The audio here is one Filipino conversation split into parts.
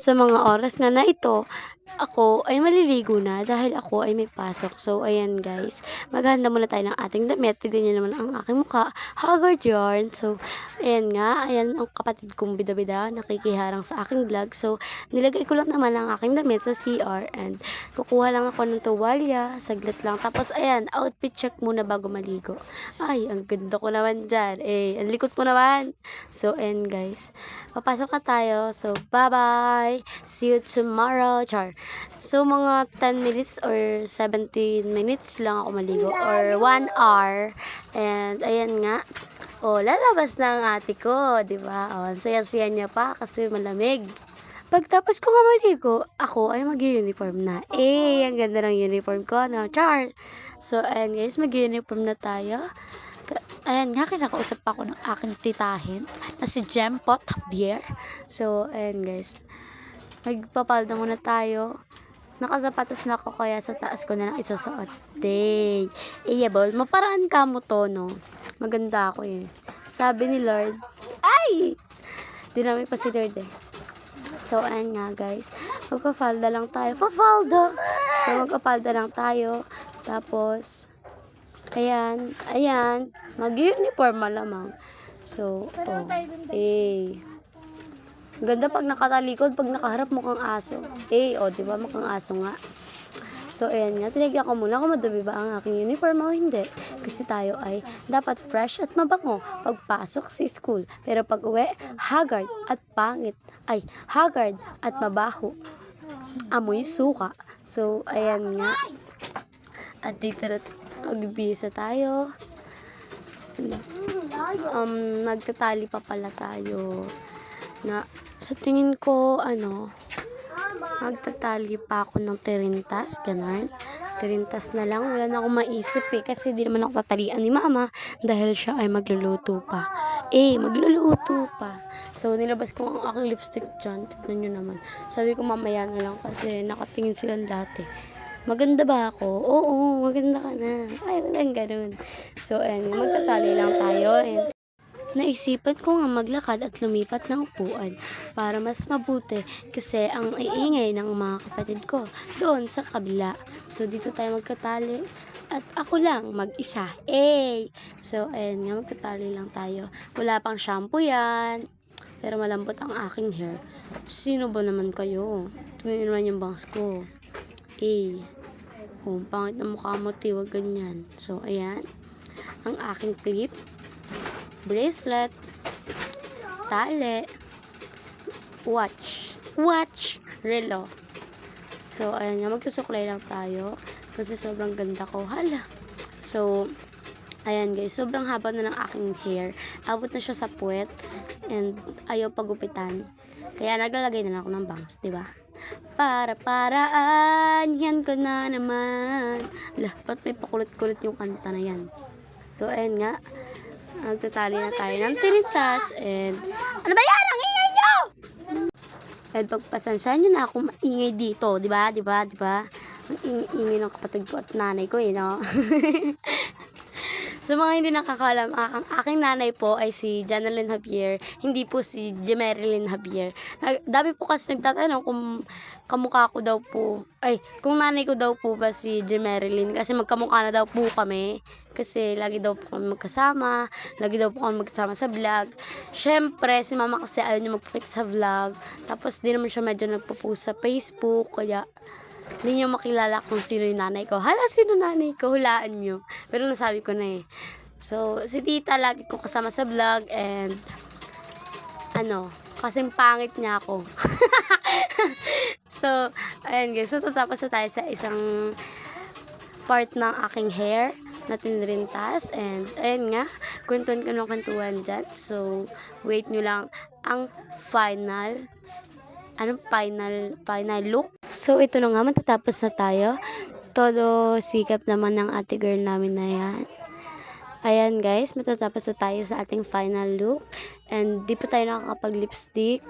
sa mga oras nga na ito, ako ay maliligo na dahil ako ay may pasok. So, ayan guys, maghahanda muna tayo ng ating damit. Tignan niyo naman ang aking mukha, haggard yarn. So, ayan nga, ayan ang kapatid kong bida-bida nakikiharang sa aking vlog. So, nilagay ko lang naman ang aking damit sa CR and kukuha lang ako ng tuwalya, saglit lang. Tapos, ayan, outfit check muna bago maligo. Ay, ang ganda ko naman dyan. Eh, ang likot mo naman. So, ayan guys, papasok na tayo. So, bye-bye. See you tomorrow. Char. So, mga 10 minutes or 17 minutes lang ako maligo or 1 hour. And, ayan nga. Oh, lalabas na ang ate ko, di ba? Oh, ang saya-saya niya pa kasi malamig. Pagtapos ko nga maligo, ako ay mag-uniform na. Eh, ang ganda ng uniform ko, no? Char! So, ayan guys, mag-uniform na tayo. Ayan nga, kinakausap ako ng aking titahin na si Jempot Javier. So, ayan guys, magpapalda muna tayo. Nakasapatos na ako kaya sa taas ko na lang isusuot. Day. Iyabol, maparaan ka mo to, no? Maganda ako eh. Sabi ni Lord, ay! Dinami pa si Lord eh. So, ayan nga guys. Magpapalda lang tayo. Papalda! So, magpapalda lang tayo. Tapos, ayan. Mag-uniform malamang. So, oh. Eh. Ganda pag nakatalikod, pag nakaharap mukhang aso. Eh, oh, diba? Mukhang aso nga. So, ayan nga. Tinigyan ko muna kung madumi ba ang aking uniform o hindi. Kasi tayo ay dapat fresh at mabango pagpasok sa school. Pero pag uwi, haggard at pangit. Ay, haggard at mabaho. Amoy suka. So, ayan nga. At dito na magbibisa tayo. Magtatali pa pala tayo. Na sa tingin ko, magtatali pa ako ng tirintas, ganun. Tirintas na lang, wala na akong maisip eh, kasi di naman ako tatalian ni mama dahil siya ay magluluto pa. Magluluto pa. So, nilabas ko ang aking lipstick dyan, tignan nyo naman. Sabi ko mamaya na lang kasi nakatingin silang dati. Maganda ba ako? Oo, maganda ka na. Ay, walang ganun. So, magtatali lang tayo and naisipan ko nga maglakad at lumipat ng upuan para mas mabuti kasi ang iingay ng mga kapatid ko doon sa kabila. So, dito tayo magkatali at ako lang mag-isa. So, ayan nga, magkatali lang tayo. Wala pang shampoo yan, pero malambot ang aking hair. Sino ba naman kayo? Tingnan naman yung bangs ko. Pangit na mukha mo, wag ganyan. So, ayan, ang aking clip, bracelet, tali, watch, relo. So, ayan nga, magsusuklay lang tayo kasi sobrang ganda ko. Hala. So, ayan guys, sobrang haba na ng aking hair. Abot na siya sa puwet and ayaw pagupitan. Kaya naglalagay na lang ako ng bangs, diba? Para-paraan, yan ko na naman. Ba't may pakulit-kulit yung kanta na yan? So, ayan nga, magtatali na tayo ng tirintas and ano ba yan? Ang ingay nyo! And pagpasansyahan nyo na akong maingay dito, diba? Ang ingay ng kapatid ko at nanay ko no? Sa mga hindi nakakaalam, ang aking nanay po ay si Janalyn Javier, hindi po si Jemerilyn Javier. Dami po kasi nagtatanong kung kamukha ko daw po, kung nanay ko daw po ba si Jemerilyn, kasi magkamukha na daw po kami. Kasi lagi daw po kami magkasama, lagi daw po kami magkasama sa vlog. Syempre, si mama kasi ayaw niya magpakita sa vlog. Tapos di naman siya medyo nagpo-post sa Facebook, kaya hindi niyo makilala kung sino yung nanay ko. Hala, sino nanay ko? Hulaan niyo. Pero nasabi ko na eh. So, si tita lagi ko kasama sa vlog and kasing pangit niya ako. So, ayan guys. So, tatapos na tayo sa isang part ng aking hair na tinrintas. And, ayan nga. Kwentuhan ko ng kwentuhan dyan. So, wait nyo lang ang final look. So, ito na nga, matatapos na tayo. Todo sikap naman ng ate girl namin na yan. Ayan guys, matatapos na tayo sa ating final look. And di pa tayo nakakapag-lipstick.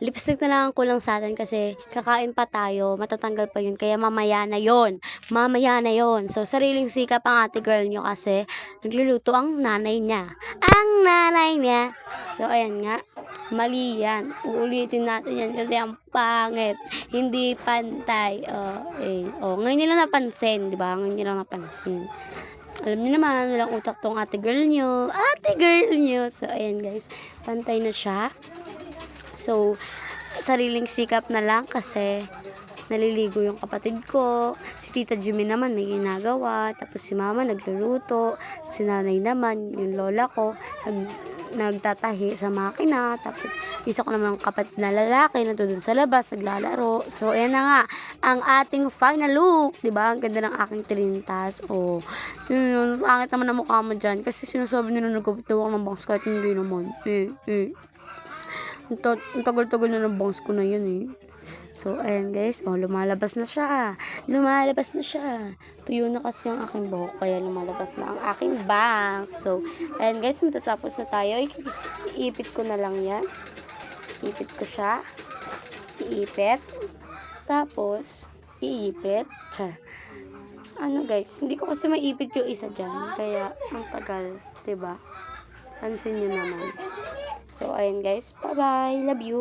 Lipstick na lang ang kulang sa atin kasi kakain pa tayo, matatanggal pa yun, kaya mamaya na yon, mamaya na yon. So, sariling sikap ang ate girl nyo kasi nagluluto ang nanay niya. Ang nanay niya. So, ayan nga, mali yan. Uulitin natin yan kasi ang pangit. Hindi pantay. Ngayon nila napansin, di ba? Ngayon nila napansin. Alam niyo naman, walang utak tong ate girl nyo. Ate girl nyo. So, ayan guys, pantay na siya. So, sariling sikap na lang kasi naliligo yung kapatid ko. Si Tita Jimmy naman may ginagawa. Tapos si Mama nagluluto. Si Nanay naman, yung lola ko, nagtatahi sa makina. Tapos isa ko naman yung kapatid na lalaki na doon sa labas, naglalaro. So, ayan na nga, ang ating final look. Diba? Ang ganda ng aking tirintas. Yun, pangit naman ang mukha mo dyan. Kasi sinasabi nila nagkabit daw ako ng bangs kahit hindi naman. Ang tagal-tagal na ng bangs ko na yan eh. So, ayan guys. Lumalabas na siya. Lumalabas na siya. Tuyo na kasi ang aking buhok. Kaya lumalabas na ang aking bangs. So, ayan guys. Matatapos na tayo. Iipit ko na lang yan. Iipit ko siya. Iipit. Tapos, iipit. Char. Ano guys. Hindi ko kasi maipit yung isa dyan. Kaya, ang tagal. Diba? Pansin nyo naman. So, ayan guys. Bye-bye. Love you.